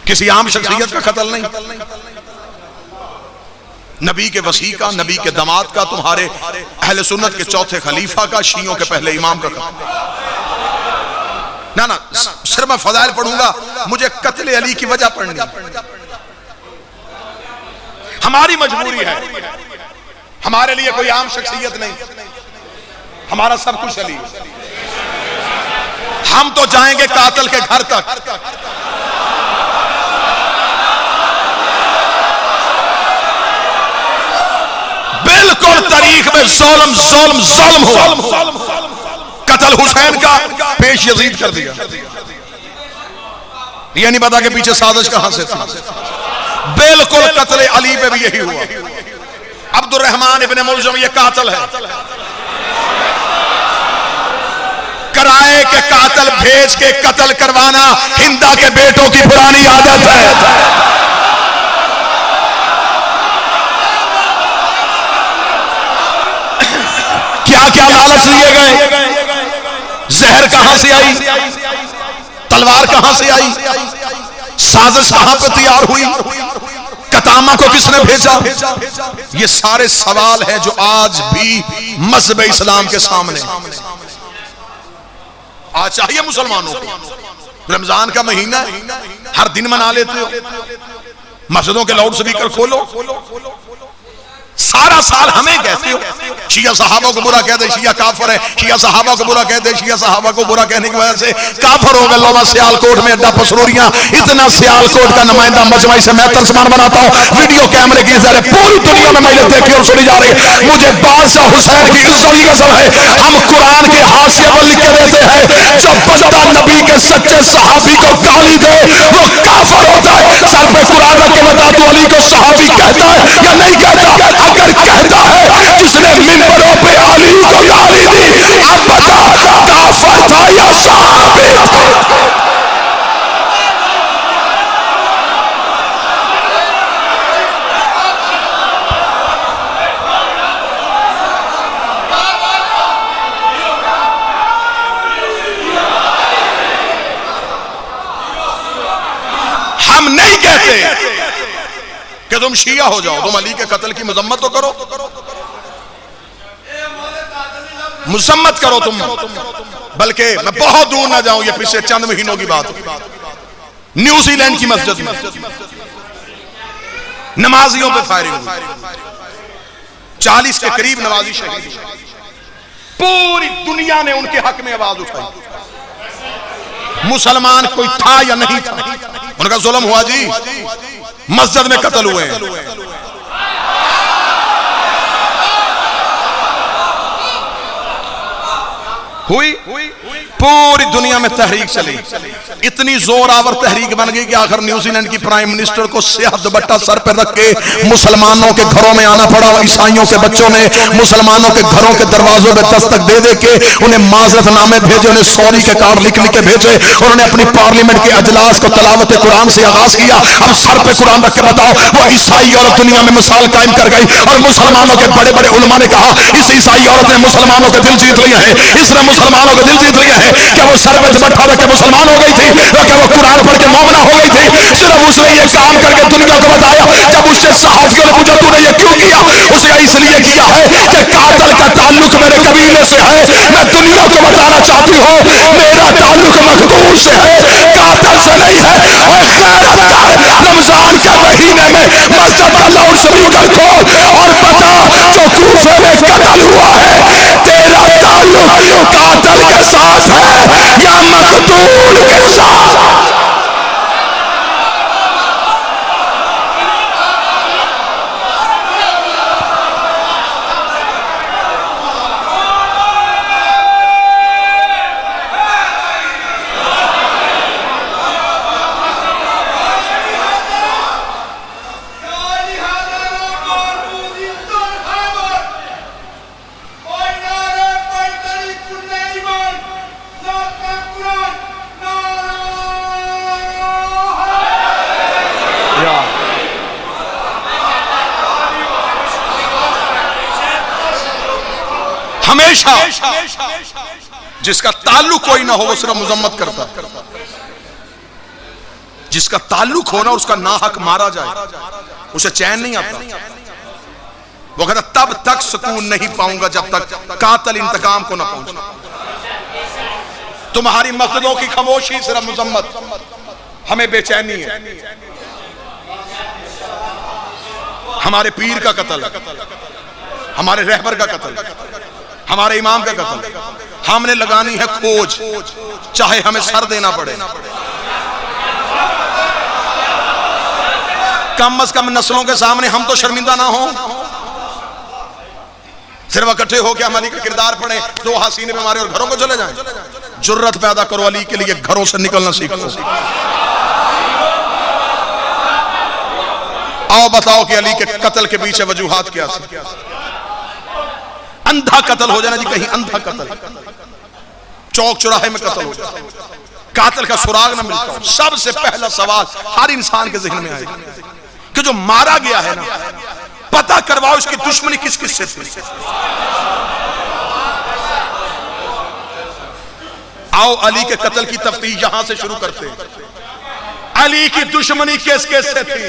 किसी आम शख्सियत का कत्ल नहीं, नबी के वसी का, नबी के दामाद का, तुम्हारे अहले सुन्नत के चौथे खलीफा का, शियों के पहले इमाम का कत्ल। ना सिर्फ मैं फजाइल पढ़ूंगा, मुझे कत्ल अली की वजह पढ़नी, हमारी मजबूरी है। हमारे लिए कोई आम शख्सियत नहीं, हमारा सब कुछ अली। हम तो जाएंगे कातिल के घर तक, बिल्कुल तारीख में ज़ुल्म ज़ुल्म ज़ुल्म हुआ। कत्ल हुसैन का पेश यजीद कर दिया, ये नहीं पता कि पीछे साजिश कहां से थी। बिल्कुल कत्ल अली पे भी यही हुआ। अब्दुर्रहमान इब्ने मुलजम ये कातिल है, कराए के कातिल भेज के कत्ल करवाना हिंदा के बेटों की पुरानी आदत है। क्या क्या लालच लिए गए, जहर कहां से आई, तलवार कहां से आई, साजिश कहां पर तैयार हुई, कतामा को किसने भेजा, ये सारे सवाल है जो आज भी मज़हब इस्लाम के सामने। आज चाहिए मुसलमानों को, रमजान का महीना हर दिन मना लेते हो, मस्जिदों के लाउड स्पीकर खोलो, सारा साल हमें कहते हो शिया सहाबा को बुरा कह दे शिया काफर है, शिया सहाबा को बुरा कह दे, शिया सहाबा को बुरा कहने की वजह से काफर हो गए। लोमा सियालकोट में अड्डा पसरूरियां, इतना सियालकोट का नुमाइंदा मजमाई से मैं तर्जमान बनाता हूं, वीडियो कैमरे की जरिए पूरी दुनिया में मैंने देखी और सुनी जा रही है। मुझे बादशाह हुसैन की इज्जत की कसम है, हम कुरान के हाशिए पर लिख के देते हैं, जब बंदा नबी के सच्चे सहाबी को गाली दे वो काफर होता है। सर पे कुरान रख के बता, तू अली को सहाबी कहता है या नहीं कहता? अगर कहता है, जिसने मिंबरों पे अली को गाली दी, अब बता काफर था या सहाबी था? हम नहीं कहते कि तुम शिया हो जाओ, तुम अली के कत्ल की मजम्मत तो करो, मुसम्मत करो तुम। बल्कि मैं बहुत दूर ना जाऊं, ये पिछले चंद महीनों की बात, न्यूजीलैंड की मस्जिद में नमाजियों पे फायरिंग हुई, 40 के करीब नमाजी शहीद हुए। पूरी दुनिया ने उनके हक में आवाज उठाई, मुसलमान कोई था या नहीं था, उनका जुल्म हुआ जी, मस्जिद में कत्ल हुए हैं। हुई पूरी दुनिया में तहरीक चली, इतनी जोरावर तहरीक बन गई कि आखिर न्यूजीलैंड की प्राइम मिनिस्टर को स्याह दुपट्टा सर पर रख के मुसलमानों के घरों में आना पड़ा। ईसाइयों के बच्चों ने मुसलमानों के घरों के दरवाजों पे दस्तक दे दे के उन्हें माजरतनामे भेजे, उन्हें सॉरी के कार्ड लिख लिख के भेजे। उन्होंने अपनी पार्लियामेंट के अजलास को तलावत कुरान से आगाज किया। अब सर पे कुरान रख के बताओ, वो ईसाई औरत दुनिया में मिसाल कायम कर गई। और मुसलमानों के बड़े बड़े उलमा ने कहा, इस ईसाई औरत ने मुसलमानों के दिल जीत लिए हैं, इसने मुसलमानों के दिल जीत लिए हैं। क्या वो सर पे दुपट्टा रख के मुसलमान हो गई थी? क्या वो कुरान पढ़ के मोमिना हो गई थी? सिर्फ उसने ये काम करके दुनिया को बताया। जब उससे सहाफियों ने पूछा तूने ये क्यों किया, उसने इसलिए किया है कि कातिल का ताल्लुक मेरे कबीले से है। मैं दुनिया को बताना चाहती हूँ मेरा ताल्लुक मकबूल से है, कातिल से नहीं है। रमजान के महीने में मस्जिद का लाउड स्पीकर खोल और बता, जो कूफे में कत्ल हुआ है, तेरा ताल्लुक कातिल के साथ है या मकतूल के साथ? हमेशा जिसका ताल्लुक कोई ना हो वो सिर्फ मुजम्मत करता, जिसका ताल्लुक हो ना उसका नाहक मारा जाए, उसे चैन नहीं आता। वो कहता तब तक सुकून नहीं पाऊंगा जब तक कातिल इंतकाम को ना पहुंचे। तुम्हारी मस्जिदों की खामोशी सिर्फ मुजम्मत, हमें बेचैनी है। हमारे पीर का कत्ल, हमारे रहबर का कत्ल, हमारे इमाम का कत्ल, हमने लगानी है खोज, चाहे हमें सर देना पड़े। कम अज कम नस्लों के सामने हम तो शर्मिंदा ना हो। सिर्फ इकट्ठे होकर हम अली का किरदार पढ़े, दो हसीने पे मारे और घरों को चले जाएं। जुर्रत पैदा करो, अली के लिए घरों से निकलना सीखो। आओ बताओ कि अली के कत्ल के पीछे वजूहात क्या है। अंधा कत्ल हो जाना जी, कहीं अंधा कत्ल, चौक चौराहे में कत्ल हो जाए, कातिल का सुराग ना मिलता हो। सबसे पहला सवाल हर इंसान के जहन में आएगा कि जो मारा गया है ना, पता करवाओ इसकी दुश्मनी किस किस से थी। आओ अली के कत्ल की तफ्तीश यहां से शुरू करते हैं। अली की दुश्मनी किस किस से थी।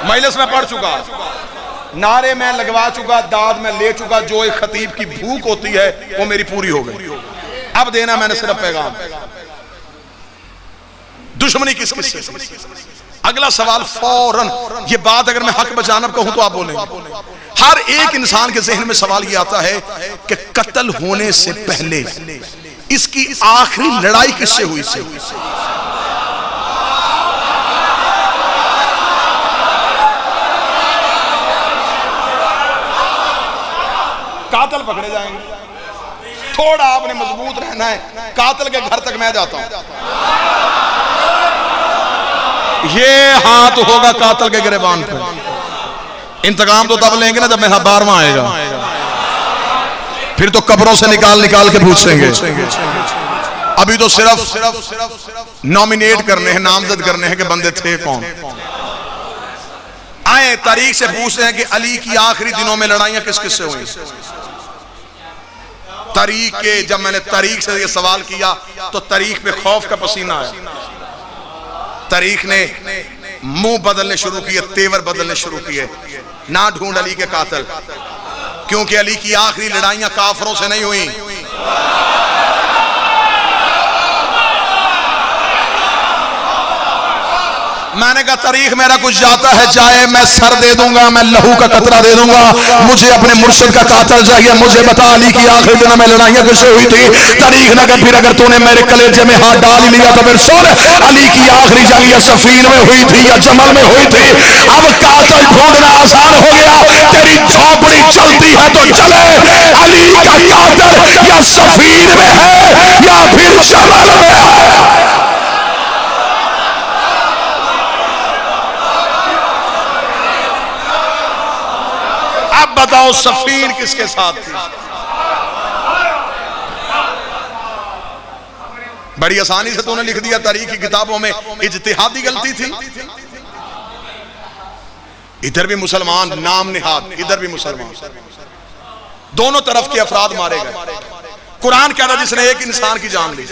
मजलिस में पढ़ चुका, नारे में लगवा चुका, दाद में ले चुका। जो एक खतीब की भूख होती है वो मेरी पूरी हो गई। अब देना मैंने सिर्फ पैगाम, दुश्मनी किस किस से। अगला सवाल फौरन, ये बात अगर मैं हक बजानब कहूं तो आप बोलेंगे। हर एक इंसान के जहन में सवाल ये आता है कि कत्ल होने से पहले इसकी आखिरी लड़ाई किससे हुई से। कातिल पकड़े जाएंगे, थोड़ा आपने मजबूत रहना है। कातिल के घर तक मैं जाता हूं, ये हाथ होगा कातिल के गिरबान पे। इंतकाम तो तब लेंगे ना जब मेरा 12वां आएगा, फिर तो कब्रों से निकाल निकाल के पूछेंगे। अभी तो सिर्फ नॉमिनेट करने हैं, नामजद करने हैं कि बंदे थे कौन। आए तारीख से पूछ रहे हैं कि अली की आखिरी दिनों में लड़ाइयां किस किस से हुई। तारीख के, जब मैंने तारीख से ये सवाल किया तो तारीख पे खौफ का पसीना आया। तारीख ने मुंह बदलने शुरू किए, तेवर बदलने शुरू किए। ना ढूंढ अली के कातिल, क्योंकि अली की आखिरी लड़ाइयां काफरों से नहीं हुई। मैंने कहा तारीख मेरा कुछ जाता है जाए, मैं सर दे दूंगा, मैं लहू का कतरा दे दूंगा। मुझे अपने मुर्शिद का कातिल चाहिए। मुझे बता अली की आखिरी दिनों में लड़ाइयां किससे हुई थी। तारीख ना फिर अगर तूने मेरे कलेजे में हाथ डाल लिया तो फिर सुन, अली की आखिरी जंग या सफीन में हुई थी या जमल में हुई थी। अब कातिल ढूंढना आसान हो गया। तेरी झोपड़ी चलती है तो चले, अली का कातिल या सफीन में है या फिर जमल में है। अब बताओ सफीन किसके साथ थी। बड़ी आसानी से तूने लिख दिया तारीख की किताबों में इज्तिहादी गलती थी। इधर भी मुसलमान नाम निहाद, इधर भी मुसलमान, दोनों तरफ के अफराद मारे गए। कुरान कहता जिसने एक इंसान की जान ली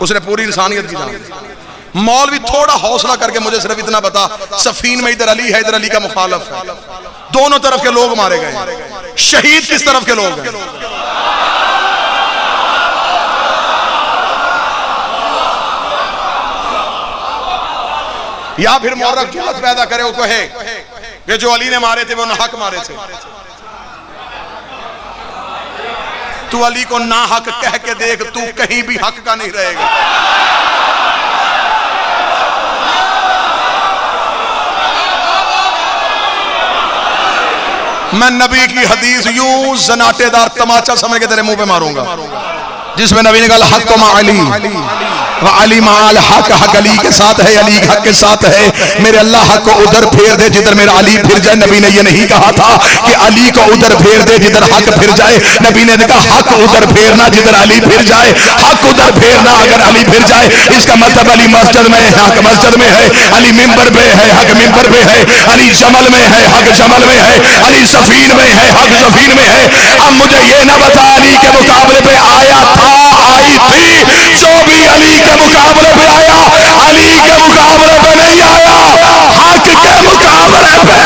उसने पूरी इंसानियत की जान ली। मौलवी थोड़ा हौसला करके मुझे सिर्फ इतना बता, सफीन में इधर अली है, इधर अली का मुखालफ है, दोनों तरफ के लोग मारे गए। शहीद किस तरफ के लोग हैं? या फिर मौरख जुलत पैदा करे, वो कहे कि जो अली ने मारे थे वो नाहक मारे थे। तू अली को नाहक कह के देख, तू कहीं भी हक का नहीं रहेगा। मैं नबी की हदीस यूं जनाटेदार तमाचा समझ के तेरे मुंह पे मारूंगा, जिसमें नबी ने कहा हक मा अली। अली माल हक, हक अली के साथ है, अली हक के साथ है। मेरे अल्लाह हक को उधर फेर दे जिधर मेरा अली फिर जाए। नबी ने ये नहीं कहा था कि अली को उधर फेर दे जिधर हक फिर जाए। नबी ने कहा हक उधर फेरना जिधर अली फिर जाए, हक उधर फेरना अगर अली फिर जाए। इसका मतलब अली मस्जिद में है, हक मस्जिद में है। अली मिंबर पे है, हक मिंबर पे है। अली जमल में है, हक जमल में है। अली सफीन में है, हक सफीन में है। अब मुझे ये ना बता अली के मुकाबले पे आया था, आई थी, जो भी अली के मुकाबले पे आया, अली के मुकाबले पे नहीं आया, हक के मुकाबले पे।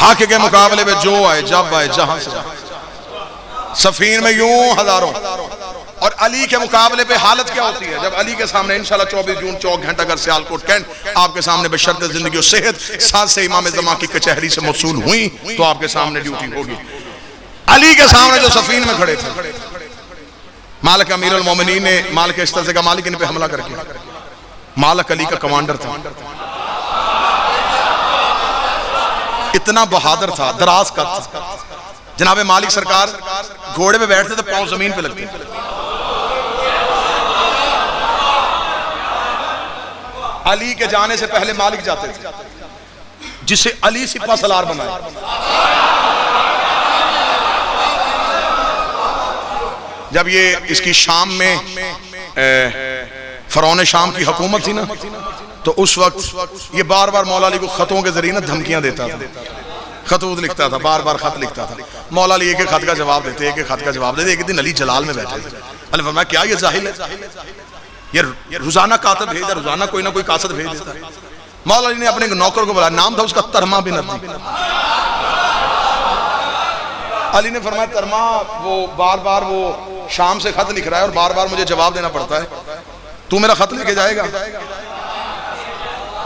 हक के मुकाबले में जो आए, जब आए, जहां से सफीन में यूं हजारों। और अली के मुकाबले पे हालत क्या होती है जब अली के सामने इंशाल्लाह 24 जून 4 घंटा अगर सियालकोट कैंट आपके सामने बशर्ते जिंदगी और सेहत साथ से इमाम ज़मा की कचहरी से मौसूल हुई तो आपके सामने ड्यूटी होगी। अली के सामने जो सफीन में खड़े थे, मालिक अमीरुल मोमिनीन ने मालिक इस तरह से का मालिक इन पे हमला करके, मालिक अली का कमांडर था, इतना बहादुर था, दराज का था। जनाबे मालिक सरकार घोड़े पे बैठते तो पांव जमीन पे लगते। अली के जाने से पहले मालिक जाते थे, जिसे अली सिपा सलार बनाया। जब ये इसकी शाम में फरौन शाम की हुकूमत थी ना, तो उस वक्त ये बार बार मौला अली को खतों के जरिए ना धमकियां देता था, खतूत लिखता था, बार बार खत लिखता था। मौला अली एक एक खत का जवाब देते, एक एक खत का जवाब देते। एक दिन अली जलाल में बैठे थे, अली फरमाया क्या ये जाहिल है, ये रोजाना कातब भेजता, रोजाना कोई ना कोई कासद भेज देता है। मौला अली ने अपने नौकर को बुलाया, नाम था उसका तरमा बिन अदी। अली ने फरमाया तरमा वो बार बार वो शाम से खत लिख रहा है और बार बार मुझे जवाब देना पड़ता है, तू मेरा खत लेके जाएगा?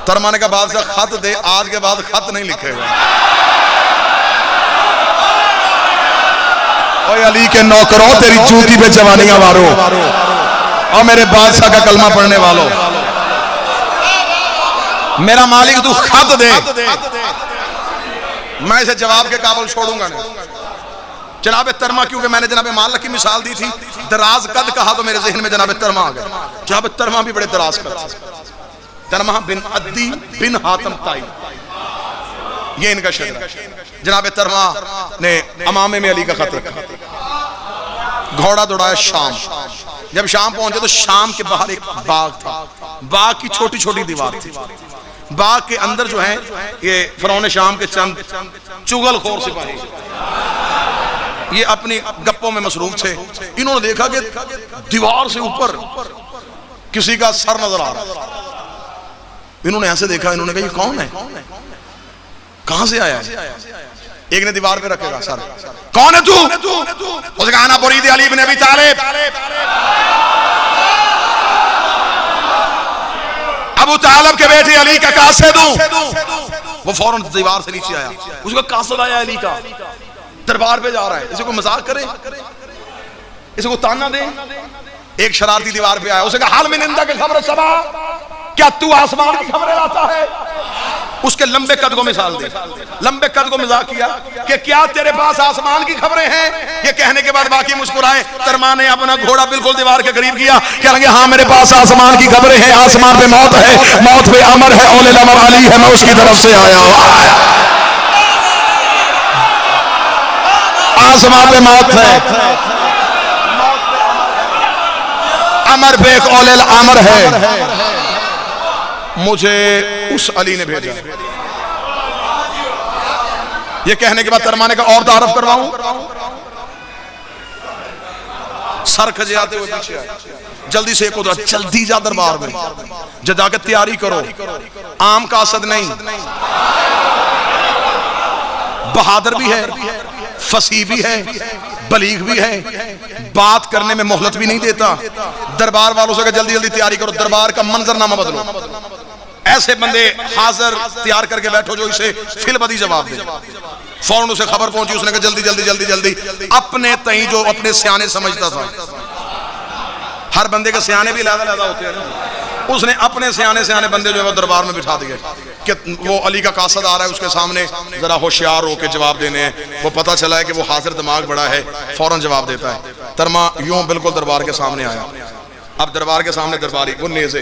तरमा ने कहा बादशाह खत दे, आज के बाद खत नहीं लिखेगा। ओए अली के नौकरों, तेरी जूती पे जवानियां मारो, और मेरे बादशाह का कलमा पढ़ने वालों, मेरा मालिक तू खत दे, मैं इसे जवाब के काबल छोड़ूंगा नहीं। जनाबे तरमा, क्योंकि मैंने जनाबे मालिक की मिसाल दी थी, दराज कद कहा तो मेरे जहन में जनाबे तरमा आ गया। जनाबे तरमा भी बड़े दराज कद, तरमा बिन अद्दी बिन हातम ताई, ये इनका शहर। जनाबे तरमा ने अमामे में अली का खत रखा, घोड़ा दौड़ाया शाम। जब शाम पहुंचे तो शाम के बाहर एक बाग था, बाग की छोटी छोटी दीवार थी। बाग के अंदर जो है ये फरौन शाम के चंद चुगलखोर सिपाही, ये अपनी गप्पों में मसरूफ थे। इन्होंने देखा कि दीवार से ऊपर किसी का सर नजर आ रहा। इन्होंने ऐसे देखा, इन्होंने कहा ये कौन है, कहां से आया है? एक ने दीवार पे रखेगा सर, कौन है तू? उसने कहा ना मुरीद अली इब्न अबी तालिब। अबू तालिब के बेटे अली का कासिद हूं। वो फौरन दीवार से नीचे आया, उसका कासिद आया अली का, दरबार पे जा रहा है। इसे को मजाक करे, इसे को ताना दे। एक शरारती दीवार पे आया, उसने कहा हाल में निंदा के खबर सबा, क्या तू आसमान की खबरें लाता है? उसके लंबे कद को मिसाल दी, लंबे कद को मजाक किया कि क्या तेरे पास आसमान की खबरें हैं? ये कहने के बाद बाकी मुस्कुराए। तरमा ने अपना घोड़ा बिल्कुल दीवार के करीब किया, कह लगे हाँ मेरे पास आसमान की खबरें हैं, आसमान पे मौत है, मौत पे अमर है, औले अमर अली है, मैं उसकी तरफ से आया हूं। आसमान पे मौत है, अमर पे एक औले अमर है, मुझे उस अली ने भेजा। ये कहने के बाद तरमाने का और तारफ करवाऊं। सर खजाते हुए पीछे आए, जल्दी से एक उधर, जल्दी जा दरबार में, जाकर तैयारी करो, आम का असद नहीं, बहादुर भी है, फसीह भी है, बलीग भी है, बात करने में मोहलत भी नहीं देता। दरबार वालों से जल्दी जल्दी तैयारी करो, दरबार का मंजरनामा बदलो, ऐसे बंदे हाजिर तैयार करके बैठो जो इसे फिलबदी जवाब दे। फौरन उसे खबर पहुंची, उसने कहा जल्दी जल्दी जल्दी जल्दी। अपने तई जो अपने सियाने समझता था, हर बंदे के सियाने भी अलग अलग होते हैं, उसने अपने सियाने सियाने बंदे जो है वो दरबार में बिठा दिए कि वो अली का कासद आ रहा है, उसके सामने जरा होशियार होकर जवाब देने हैं। वो पता चला है कि वो हाजिर दिमाग बड़ा है, फौरन जवाब देता है। तरमा यूं बिल्कुल दरबार के सामने आया। अब दरबार के सामने दरबारी वो नेज़े,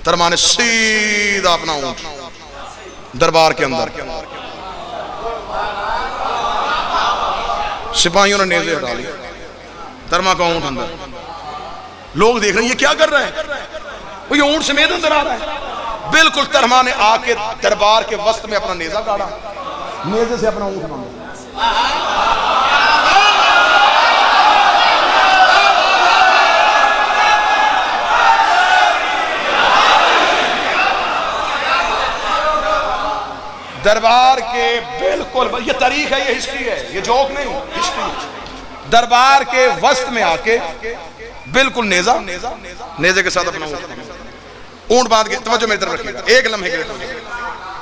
तरमा ने सीधा अपना ऊंट दरबार के अंदर, सिपाहियों ने नेज़े हटा ली, तरमा का ऊंट अंदर। लोग देख रहे हैं ये क्या कर रहा है, वो ये ऊंट समेत अंदर आ रहा है। बिल्कुल तरमा ने आके दरबार के वस्त में अपना नेज़ा गाड़ा, नेज़े से अपना ऊंट बांधा। दरबार के बिल्कुल, ये तारीख है, ये हिस्ट्री है, ये जोक नहीं, हिस्ट्री। दरबार के वस्त में आके बिल्कुल नेज़ा, नेज़े के साथ अपना ऊंट बांध के, तवज्जो मेरी तरफ रखिएगा एक लम्हे के लिए।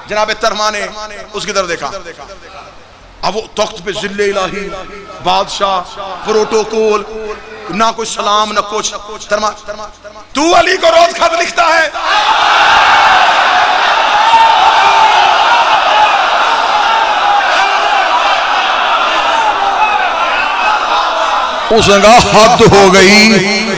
जनाब तरमा ने उसकी तरफ देखा। अब वो तख्त पे जिल्ले इलाही, बादशाह, प्रोटोकॉल, ना कोई सलाम ना कुछ। तरमा, तू अली को रोज खत लिखता है? उसने कहा हद हो गई,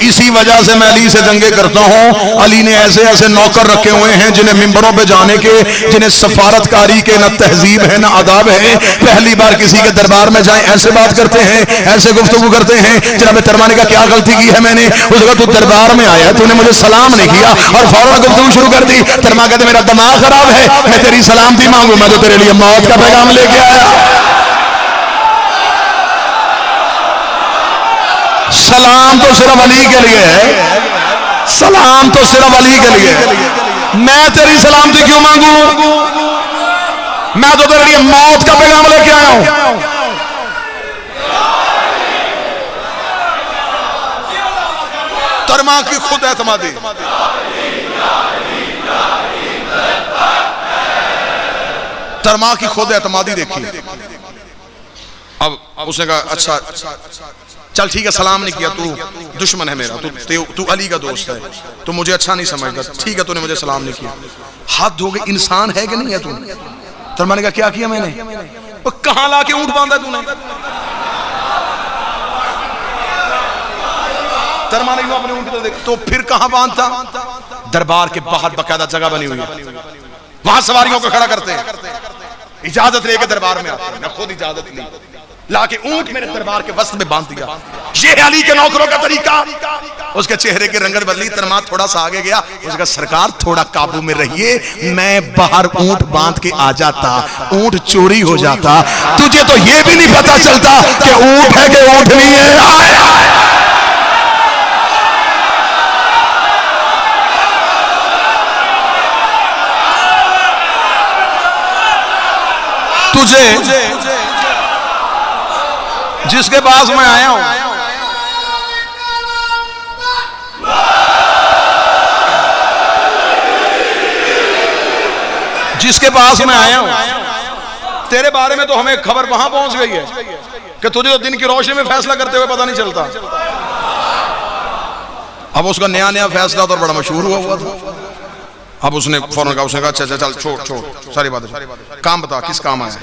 इसी वजह से मैं अली से दंगे करता हूँ। अली ने ऐसे ऐसे नौकर रखे हुए हैं जिन्हें मिंबरों पे जाने के, जिन्हें सफारतकारी के न तहजीब है न आदाब है। पहली बार किसी के दरबार में जाए ऐसे बात करते हैं, ऐसे गुफ्तगू करते हैं। जनाब तरमानी का क्या गलती की है मैंने? उसने कहा तू दरबार में आया, तूने मुझे सलाम नहीं किया और फौरन गुफ्तगू शुरू कर दी। तरमा कहते मेरा दिमाग खराब है, मैं तेरी सलामती मांगू, मैं तो तेरे लिए मौत का पैगाम लेके आया। सलाम तो सिर्फ अली के लिए है, सलाम तो सिर्फ अली के लिए है। मैं तेरी सलामती क्यों मांगू? मैं तो तेरे लिए मौत का पैगाम लेके आया हूं। तरमा की खुद एतमादी, तरमा की खुद एतमादी देखी। अब उसने कहा अच्छा चल ठीक है, सलाम नहीं किया, तू दुश्मन है मेरा, तू अली का दोस्त है, तू मुझे अच्छा नहीं समझता, ठीक है तूने मुझे सलाम नहीं किया। हद हो गई, इंसान है कि नहीं है तू? तरमा ने कहा क्या किया मैंने? कहां लाके ऊंट बांधा तूने? तरमा ने अपने ऊंट को देखा, तो फिर कहां बांधता? दरबार के बाहर बाकायदा जगह बनी हुई है, वहां सवारियों को खड़ा करते हैं, इजाजत लेके दरबार में आते हैं। मैं खुद इजाजत ली, लाके ऊंट मेरे दरबार के वस्त में बांध दिया। ये अली के नौकरों का तरीका। उसके चेहरे की रंगत बदली, तरमा थोड़ा सा आगे गया, उसका सरकार थोड़ा काबू में रहिए, मैं बाहर ऊंट बांध के आ जाता, ऊंट चोरी हो जाता, तुझे तो ये भी नहीं पता चलता कि ऊंट है कि ऊंट नहीं है। तुझे जिसके पास मैं आया हूं, जिसके पास मैं आया हूं, तेरे बारे में तो हमें खबर वहां पहुंच गई है कि तुझे तो दिन की रोशनी में फैसला करते हुए पता नहीं चलता। अब उसका नया नया फैसला तो बड़ा मशहूर हुआ था। अब उसने फौरन कहा, उसने कहा अच्छा चल छोड़ सारी बातें, काम बता किस काम आया?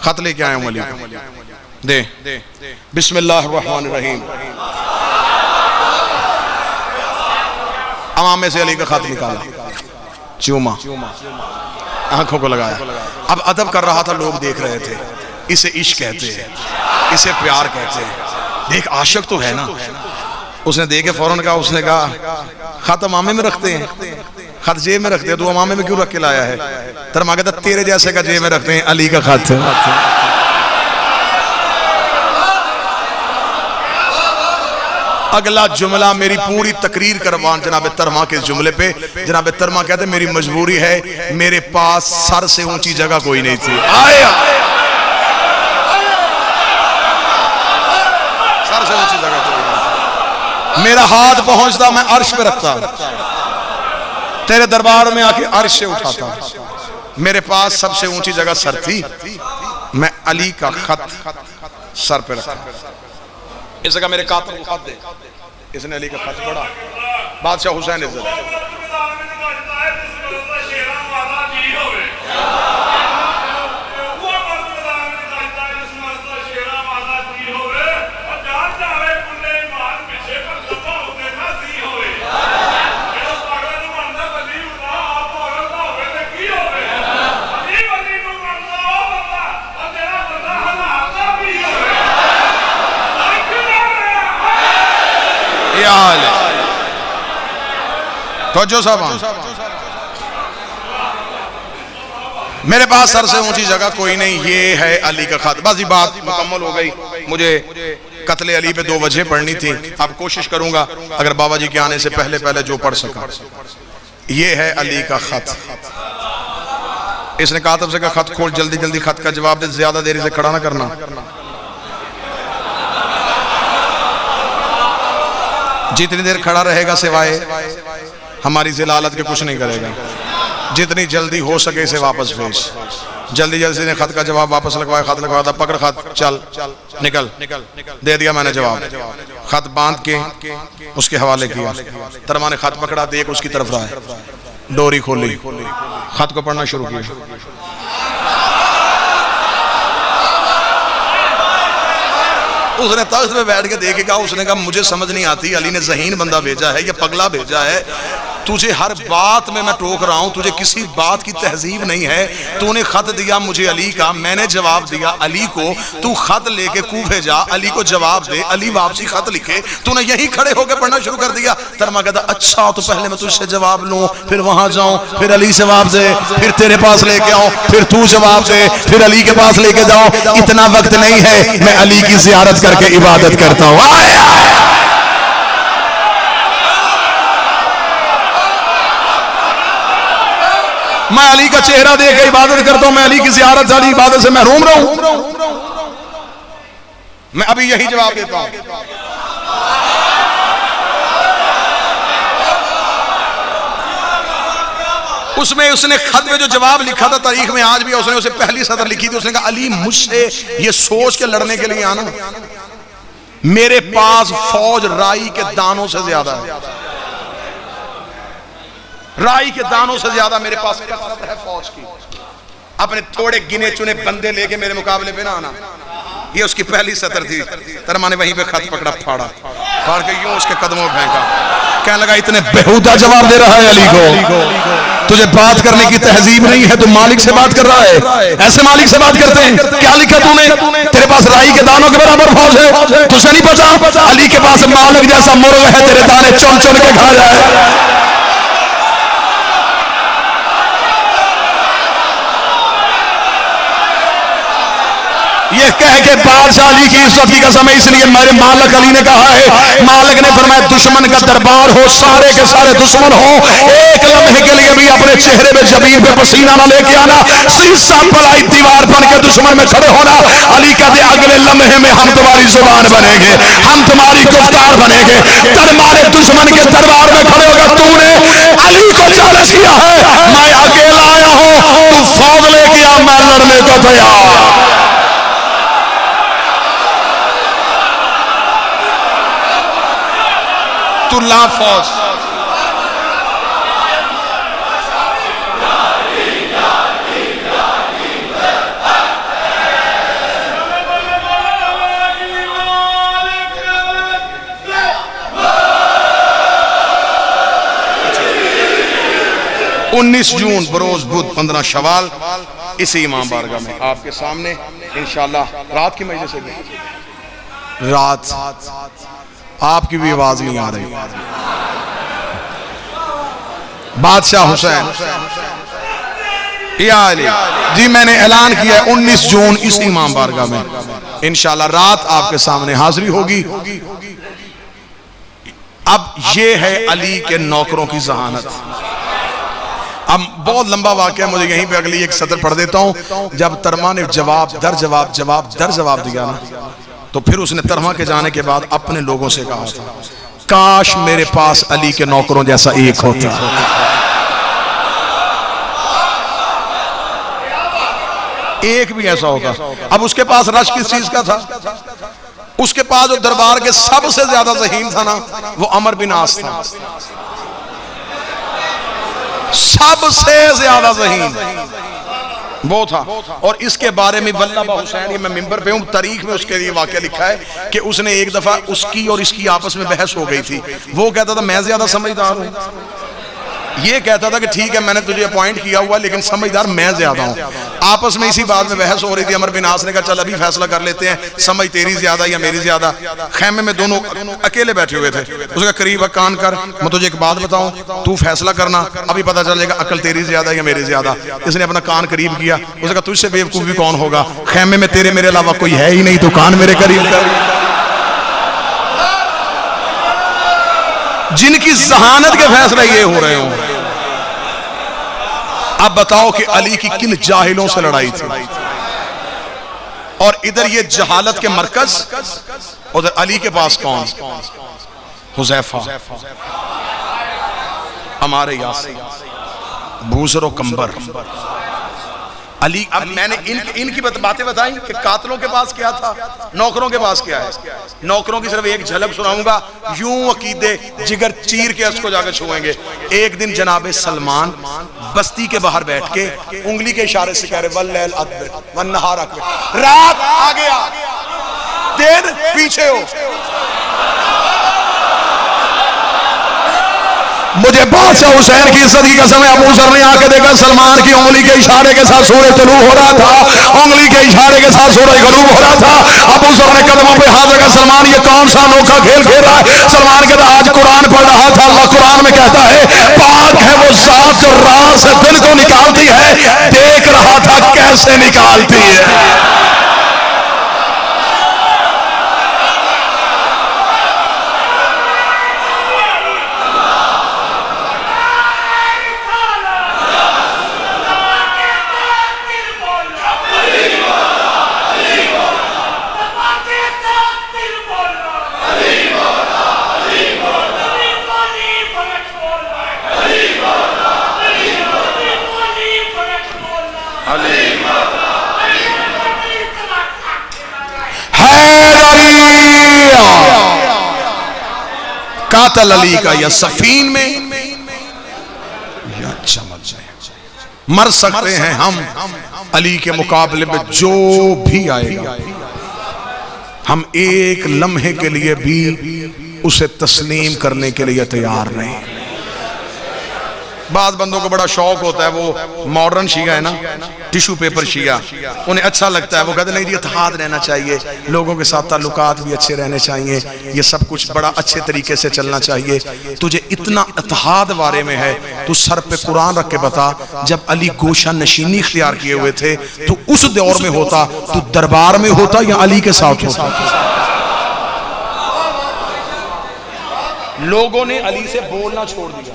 खत लेके आया हूं अली का, दे। बिस्मिल्लाहिर्रहमानिर्रहीम। अमामे से अली का खत निकाला, चूमा, आंखों को लगाया। अब अदब कर रहा था, लोग देख रहे थे। इसे इश्क कहते हैं, इसे प्यार कहते हैं। देख आशिक तो है ना। उसने देखे फौरन कहा, उसने कहा खत अमामे में रखते हैं, खत जेब में रखते हैं, तू अमामे में क्यों रख के लाया है? तरमा कहता तेरे जैसे का जेब में रखते हैं, अली का खत। अगला जुमला मेरी पूरी तकरीर करवान जनाब तरमा के जुमले पे। जनाब तरमा कहते मेरी मजबूरी है, मेरे पास सर से ऊंची जगह कोई नहीं थी। आया सर से ऊंची जगह कोई नहीं, मेरा हाथ पहुंचता मैं अर्श पे रखता, तेरे दरबार में आके अर्श से उठाता। मेरे पास सबसे ऊंची जगह सर थी, मैं अली का खत सर पे रखा। इसका मेरे कातिल को खत दे। इसने अली का खत पढ़ा, बादशाह हुसैन इज्जत तो जो साहब मेरे पास सर से ऊंची जगह कोई नहीं, ये है अली का खत। बस ये बात मुकम्मल हो गई। मुझे कत्ले अली पे 2 वजह पढ़नी थी। अब कोशिश करूंगा अगर बाबा जी के आने से पहले पहले जो पढ़ सका। ये है अली का खत। इसने कातब से कहा खत खोल, जल्दी जल्दी खत का जवाब दे, ज्यादा देरी से खड़ा ना करना। जितनी देर खड़ा रहेगा सिवाय हमारी जिलालत के कुछ नहीं करेगा। जितनी जल्दी हो सके इसे वापस भेज। जल्दी जल्दी ने खत का जवाब वापस लगवाया, खत लगवाया था, पकड़ खत, चल निकल। दे दिया मैंने जवाब। खत बांध के उसके हवाले किया। तरमा ने खत पकड़ा, देख उसकी तरफ रहा है, डोरी खोली, खत को पढ़ना शुरू किया। उसने तख्त पे बैठ के देखेगा, उसने कहा मुझे समझ नहीं आती, अली ने ज़हीन बंदा भेजा है या पगला भेजा है। तुझे हर बात में मैं टोक रहा हूं, तुझे किसी बात की तहजीब नहीं है। तूने खत दिया मुझे अली का, मैंने जवाब दिया अली को। तू खत लेके कूफे जा, अली को जवाब दे, अली वापसी खत लिखे। तूने यहीं खड़े होकर पढ़ना शुरू कर दिया। तरमा कहता अच्छा तो पहले मैं तुझसे जवाब लूं, फिर वहां जाऊं, फिर अली से जवाब दे, फिर तेरे पास लेके आऊं, फिर तू जवाब दे, फिर अली के पास लेके जाऊं। इतना वक्त नहीं है, मैं अली की जियारत करके इबादत करता हूं। मैं अली का चेहरा देख के इबादत करता हूं, मैं अली की ज़ियारत वाली इबादत से महरूम रहूं। मैं अभी यही जवाब देता हूं। उसमें उसने खत में जो जवाब लिखा था, तारीख में आज भी उसने उसे पहली सतर लिखी थी। उसने कहा अली मुझसे ये सोच के लड़ने के लिए आना, मेरे पास फौज राई के दानों से ज्यादा है। राई के दानों से ज्यादा मेरे पास कसरत है फौज की। अपने थोड़े गिने चुने बंदे लेके मेरे मुकाबले पे ना आना। ये उसकी पहली सतर थी। तरमा ने वहीं पे खत पकड़ा, फाड़ के यूं उसके कदमों में फेंका। कहने लगा इतने बेहुदा जवाब दे रहा है अली को, तुझे बात करने की तहजीब नहीं है, तू मालिक से बात कर रहा है। ऐसे मालिक से बात करते हैं? क्या लिखा तूने? तेरे पास राई के दानों के बराबर फौज है, तुझे नहीं पता? अली के पास मालिक जैसा मुर्ग है, तेरे दाने चुन चुन के खा जाए। ये कह के बादशाह अली की इज्जत की कसम है, इसलिए मेरे मालिक अली ने कहा है, मालिक ने फरमाया दुश्मन का दरबार हो, सारे के सारे दुश्मन हो, एक लम्हे के लिए भी अपने चेहरे में जमीन पे पसीना ना लेके आना, शीशा पलाई दीवार बन के दुश्मन में खड़े होना। अली कहते अगले लम्हे में हम तुम्हारी जुबान बनेंगे, हम तुम्हारी गुफ्तार बनेंगे। तुम्हारे दुश्मन के दरबार में खड़े होकर तूने अली को चैलेंज किया है, मैं अकेला आया हूं, तू फौज लेके आ, मैं लड़ने को तैयार। ला फौज उन्नीस जून बरोज बुध 15 शवाल इसी इमाम बारगाह में आपके सामने इंशाअल्लाह। रात की मजलिस है, रात आपकी भी आवाज नहीं आ रही। बादशाह हुसैन या अली जी, मैंने ऐलान किया है 19 जून इस इमाम बारगाह में इंशाअल्लाह रात आपके सामने हाजिरी होगी। अब ये है अली के नौकरों की जहानत। अब बहुत लंबा वाकया, मुझे यहीं पे अगली एक सतर पढ़ देता हूं। जब तरमा ने जवाब दर जवाब दिया ना, तो फिर उसने तरमा के जाने के बाद अपने लोगों से कहा था, काश मेरे पास अली के नौकरों जैसा एक होता। एक भी ऐसा होता। अब उसके पास रश किस चीज का था? उसके पास जो दरबार के सबसे ज्यादा ज़हीन था ना, वो अमर बिन आस था। सबसे ज्यादा ज़हीन वो था। और इसके बारे में वल्लभा हुसैन, ये मैं मिंबर पे हूं, तारीख में उसके लिए वाकया लिखा है कि उसने एक दफा उसकी और इसकी आपस में बहस हो गई थी। वो कहता था मैं ज्यादा समझदार हूं, ये कहता था कि ठीक है मैंने तुझे अपॉइंट किया हुआ लेकिन समझदार मैं ज्यादा हूं। आपस में इसी बात में बहस हो रही थी। अमर बिन आस ने कहा चल अभी फैसला कर लेते हैं, समझ तेरी ज्यादा या मेरी ज्यादा। खैमे में दोनों अकेले बैठे हुए थे। उसका करीब कान कर, मैं तुझे एक बात बताऊं, तू फैसला करना, अभी पता चलेगा अकल तेरी ज्यादा या मेरी ज्यादा। इसने अपना कान करीब किया। उसने कहा तुझसे बेवकूफ भी कौन होगा, खैमे में तेरे मेरे अलावा कोई है ही नहीं, तो कान मेरे करीब कर। जिनकी जहानत के फैसले ये हो रहे हो। अब बताओ कि अली की किन जाहिलों से लड़ाई थी, और इधर ये जहालत के मरकज, उधर अली के पास कौन? हुज़ैफा, हमारे यासिर, बूसर और कंबर, अली। अब मैंने इनकी बातें बताई कि कातलों के पास क्या था, नौकरों के पास क्या है। नौकरों की सिर्फ एक झलक सुनाऊंगा, यूं अकीदे जिगर चीर के उसको जाकर छुएंगे। एक दिन जनाबे सलमान बस्ती के बाहर बैठ के उंगली के इशारे से कह रहे वल्लैल अदबर वन्नहार अकबर, रात आ गया दिन पीछे हो। मुझे बादशाह हुसैन की इज्जत की कसम है, अबू ज़र ने आके देखा सलमान की उंगली के इशारे के साथ सूरज तुलू हो रहा था, उंगली के इशारे के साथ सूरज गरूब हो रहा था। अबू ज़र ने कदमों पे हाथ रखा, सलमान ये कौन सा अनोखा खेल खेल रहा है? सलमान कहता आज कुरान पढ़ रहा था, अल्लाह कुरान में कहता है पाक है वो जात जो रात से दिल को निकालती है, देख रहा था कैसे निकालती है। कातल अली का या सफीन में या चमक जाए। मर सकते हैं हम, अली के मुकाबले में जो भी आएगा हम एक लम्हे के लिए भी उसे तस्लीम करने के लिए तैयार नहीं। बाद बंदों को बड़ा शौक होता है, वो मॉडर्न शिया है ना, टिश्यू पेपर शिया, उन्हें अच्छा लगता है। वो कहते नहीं इत्तेहाद रहना चाहिए, लोगों के साथ ताल्लुकात भी अच्छे रहने चाहिए, ये सब कुछ बड़ा अच्छे तरीके से चलना चाहिए। तुझे इतना इत्तेहाद बारे में है, तू सर पे कुरान रख के बता, जब अली गोशा नशीनी इख्तियार किए हुए थे तो उस दौर में होता, तू दरबार में होता या अली के साथ होता? लोगों ने अली से बोलना छोड़ दिया,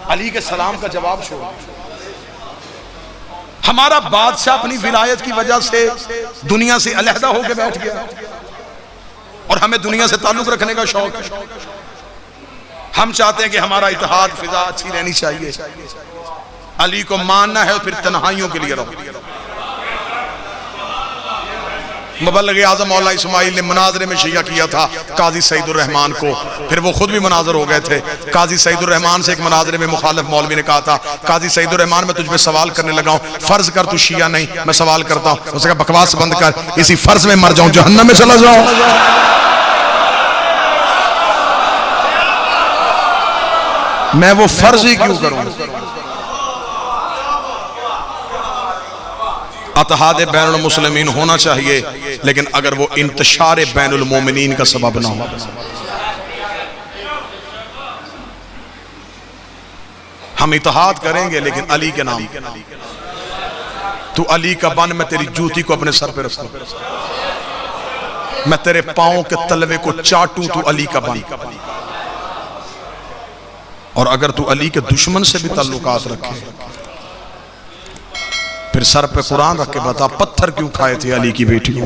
अली के सलाम का जवाब छोड़ दिया। हमारा बादशाह अपनी विलायत की वजह से दुनिया से अलहदा होकर बैठ गया और हमें दुनिया से ताल्लुक रखने का शौक है। हम चाहते हैं कि हमारा इत्तेहाद फिजा अच्छी रहनी चाहिए। अली को मानना है और फिर तन्हाइयों के लिए रहो। मुबल्लिग आज़म मौला इस्माइल ने मुनाजरे में शिया किया था काजी सईदुर रहमान को, फिर वो खुद भी मुनाजर हो गए थे। काजी सईदुर रहमान से एक मुनाजरे में मुखालिफ मौलवी ने कहा था, काजी सईदुर रहमान मैं तुझ पे सवाल करने लगा हूं, फर्ज कर तू शिया नहीं, मैं सवाल करता हूं। उसने कहा बकवास बंद कर, इसी फर्ज में मर जाऊं, जहन्नम में चला जाऊं। मैं वो फर्ज ही क्यों करूं? इत्तेहाद बैनुल मुस्लिमीन होना चाहिए, लेकिन अगर वो इंतशार बैनुल मोमिनीन का सबब ना हो। हम इत्तेहाद करेंगे लेकिन अली के नाम। तू अली का बन, मैं तेरी जूती को अपने सर पे रखूं, मैं तेरे पांव के तलवे को चाटूं, तू अली का बन। और अगर तू अली के दुश्मन से भी ताल्लुकात रखे, फिर सर पे कुरान रख के बता पत्थर क्यों खाए थे अली की बेटी को।